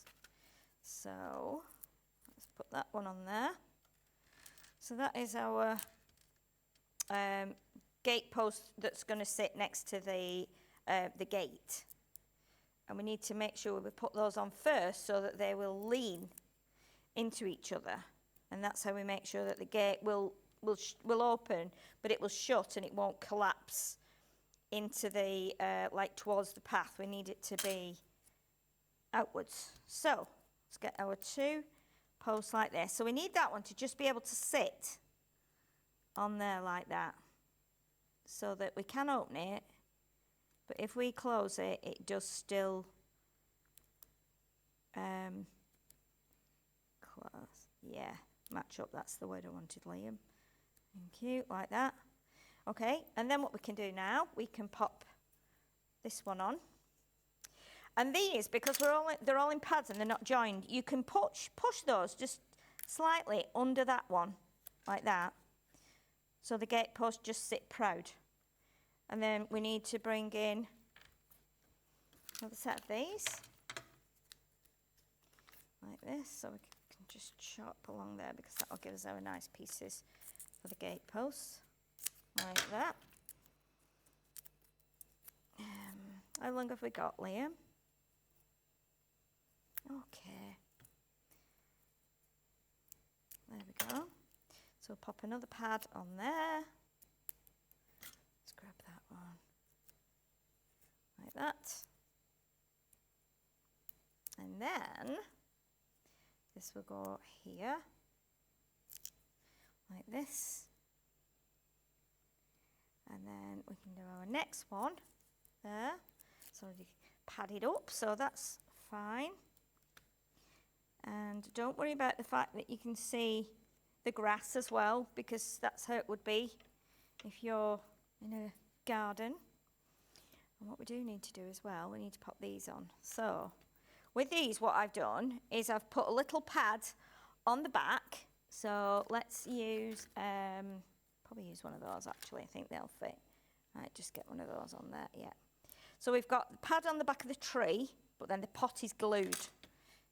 So let's put that one on there. So that is our gate post that's going to sit next to the gate, and we need to make sure we put those on first so that they will lean into each other, and that's how we make sure that the gate will open, but it will shut and it won't collapse into the like towards the path. We need it to be outwards. So let's get our 2 posts like this. So we need that one to just be able to sit on there like that, so that we can open it, but if we close it, it does still close. Yeah, match up, that's the word I wanted, Liam. Thank you, like that. Okay, and then what we can do now, we can pop this one on. And these, because they're all in pads and they're not joined, you can push those just slightly under that one, like that. So the gate posts just sit proud. And then we need to bring in another set of these, like this, so we can just chop along there, because that will give us our nice pieces for the gate posts, like that. How long have we got, Liam? Okay. There we go. So we'll pop another pad on there. Let's grab that one. Like that. And then this will go here. Like this. And then we can do our next one there. So you pad it up, so that's fine. And don't worry about the fact that you can see the grass as well, because that's how it would be if you're in a garden. And what we do need to do as well, we need to pop these on. So with these, what I've done is I've put a little pad on the back. So let's use, probably use one of those actually, I think they'll fit. Right, just get one of those on there, yeah. So we've got the pad on the back of the tree, but then the pot is glued.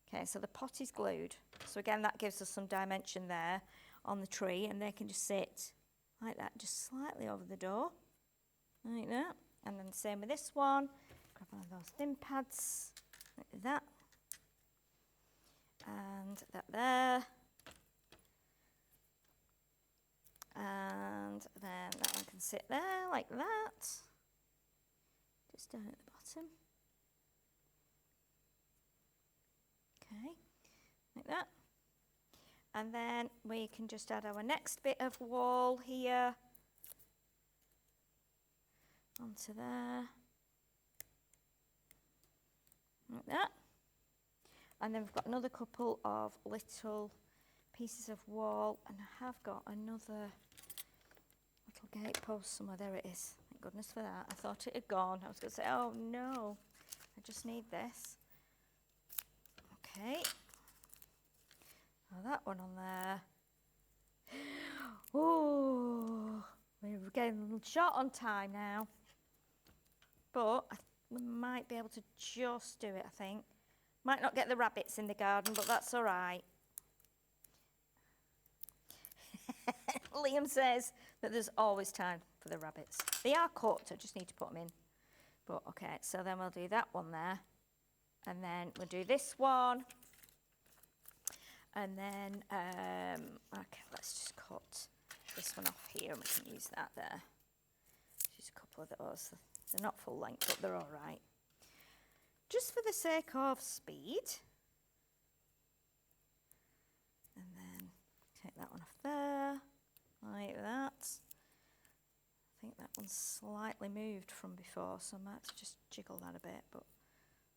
Okay, so the pot is glued. So again, that gives us some dimension there on the tree, and they can just sit like that, just slightly over the door, like that. And then the same with this one. Grab one of those thin pads, like that. And that there. And then that one can sit there like that. Just down at the bottom. Okay, like that. And then we can just add our next bit of wall here onto there, like that. And then we've got another couple of little pieces of wall, and I have got another little gate post somewhere. There it is. Thank goodness for that. I thought it had gone. I was going to say, oh no, I just need this. Okay. Now that one on there. Oh, we're getting a little short on time now. But we might be able to just do it, I think. Might not get the rabbits in the garden, but that's all right. Liam says that there's always time for the rabbits. They are cooked, I just need to put them in. But okay, so then we'll do that one there. And then we'll do this one. And then, okay, let's just cut this one off here and we can use that there. Just a couple of those. They're not full length, but they're all right. Just for the sake of speed. And then take that one off there, like that. I think that one's slightly moved from before, so I might have to just jiggle that a bit, but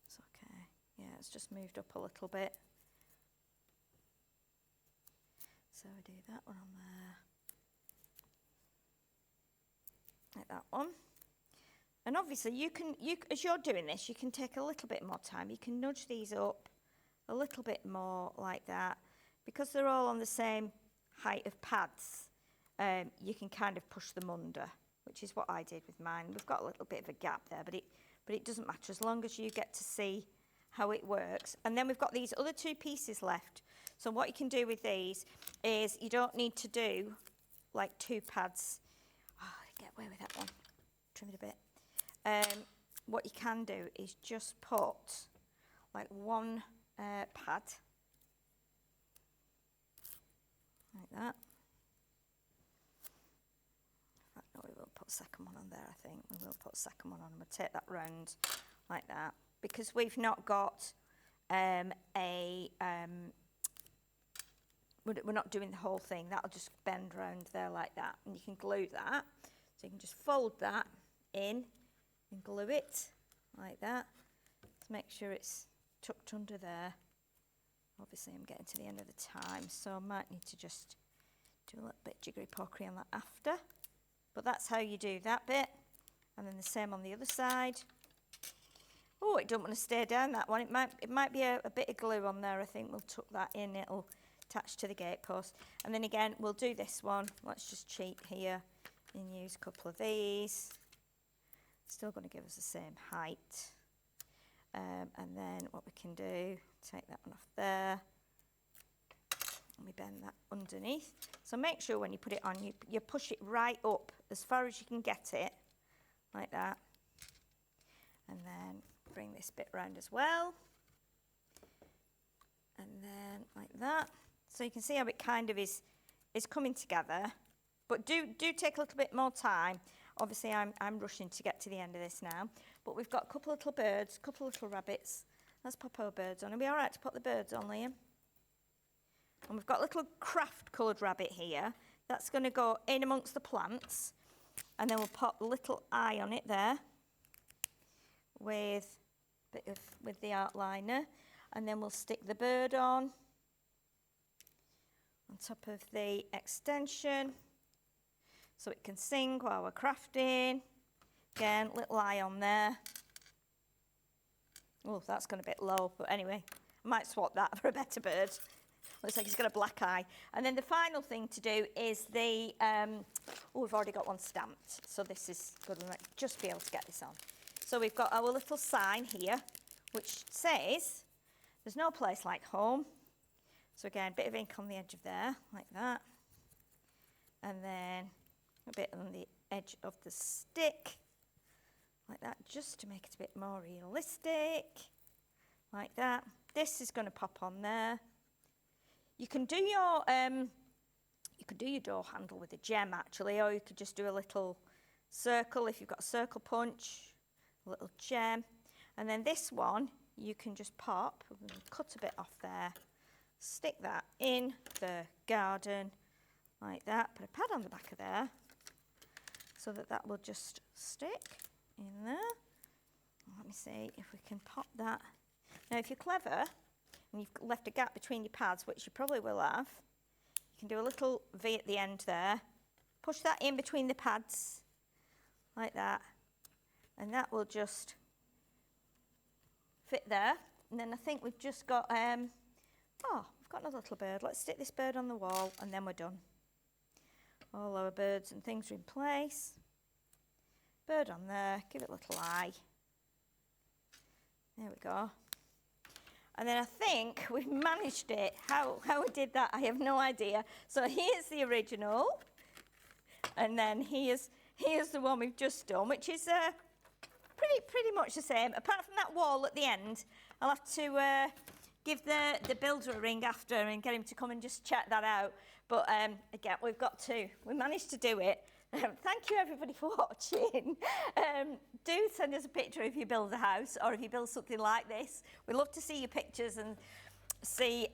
it's okay. Yeah, it's just moved up a little bit. So we do that one on there, like that one. And obviously you as you're doing this, you can take a little bit more time. You can nudge these up a little bit more like that. Because they're all on the same height of pads, you can kind of push them under, which is what I did with mine. We've got a little bit of a gap there, but it doesn't matter as long as you get to see how it works. And then we've got these other two pieces left. So what you can do with these is you don't need to do like two pads. Oh, I get away with that one. Trim it a bit. What you can do is just put like one pad like that. No, we will put a second one on there, I think. We will put a second one on and we'll take that round like that. Because we've not got we're not doing the whole thing. That'll just bend round there like that. And you can glue that. So you can just fold that in and glue it like that to make sure it's tucked under there. Obviously I'm getting to the end of the time, so I might need to just do a little bit jiggery pokery on that after. But that's how you do that bit. And then the same on the other side. Oh, it don't want to stay down, that one. It might be a bit of glue on there. I think we'll tuck that in. It'll attach to the gate post. And then again, we'll do this one. Let's just cheat here and use a couple of these. Still going to give us the same height. And then what we can do, take that one off there. And we bend that underneath. So make sure when you put it on, you push it right up as far as you can get it, like that. And then bring this bit round as well. And then like that. So you can see how it kind of is coming together. But do take a little bit more time. Obviously I'm rushing to get to the end of this now. But we've got a couple of little birds, a couple of little rabbits. Let's pop our birds on. Are we all right to put the birds on, Liam? And we've got a little craft coloured rabbit here. That's going to go in amongst the plants. And then we'll pop a little eye on it there with the outliner. And then we'll stick the bird on on top of the extension so it can sing while we're crafting. Again, little eye on there. Oh, that's gone a bit low, but anyway, I might swap that for a better bird. Looks like he's got a black eye. And then the final thing to do is the, we've already got one stamped, so this is good. We might just be able to get this on. So we've got our little sign here, which says, there's no place like home. So again, a bit of ink on the edge of there, like that. And then a bit on the edge of the stick, like that, just to make it a bit more realistic, like that. This is going to pop on there. You can do your door handle with a gem actually, or you could just do a little circle if you've got a circle punch, a little gem. And then this one you can just pop, cut a bit off there, stick that in the garden like that, put a pad on the back of there so that that will just stick in there. Let me see if we can pop that. Now if you're clever and you've left a gap between your pads, which you probably will have, you can do a little V at the end there, push that in between the pads like that, and that will just fit there. And then I think we've just got, oh, we've got another little bird. Let's stick this bird on the wall and then we're done. All our birds and things are in place. Bird on there, give it a little eye. There we go. And then I think we've managed it. How we did that, I have no idea. So here's the original. And then here's the one we've just done, which is pretty much the same. Apart from that wall at the end, I'll have to give the builder a ring after and get him to come and just check that out. But again, we managed to do it. Thank you everybody for watching. Do send us a picture if you build a house or if you build something like this. We love to see your pictures and see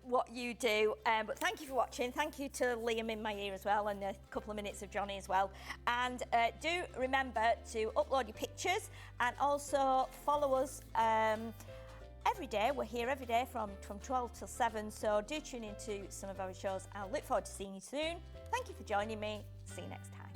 what you do. But thank you for watching. Thank you to Liam in my ear as well, and a couple of minutes of Johnny as well. And do remember to upload your pictures and also follow us every day. We're here every day from 12 till 7, so do tune into some of our shows. I'll look forward to seeing you soon. Thank you for joining me. See you next time.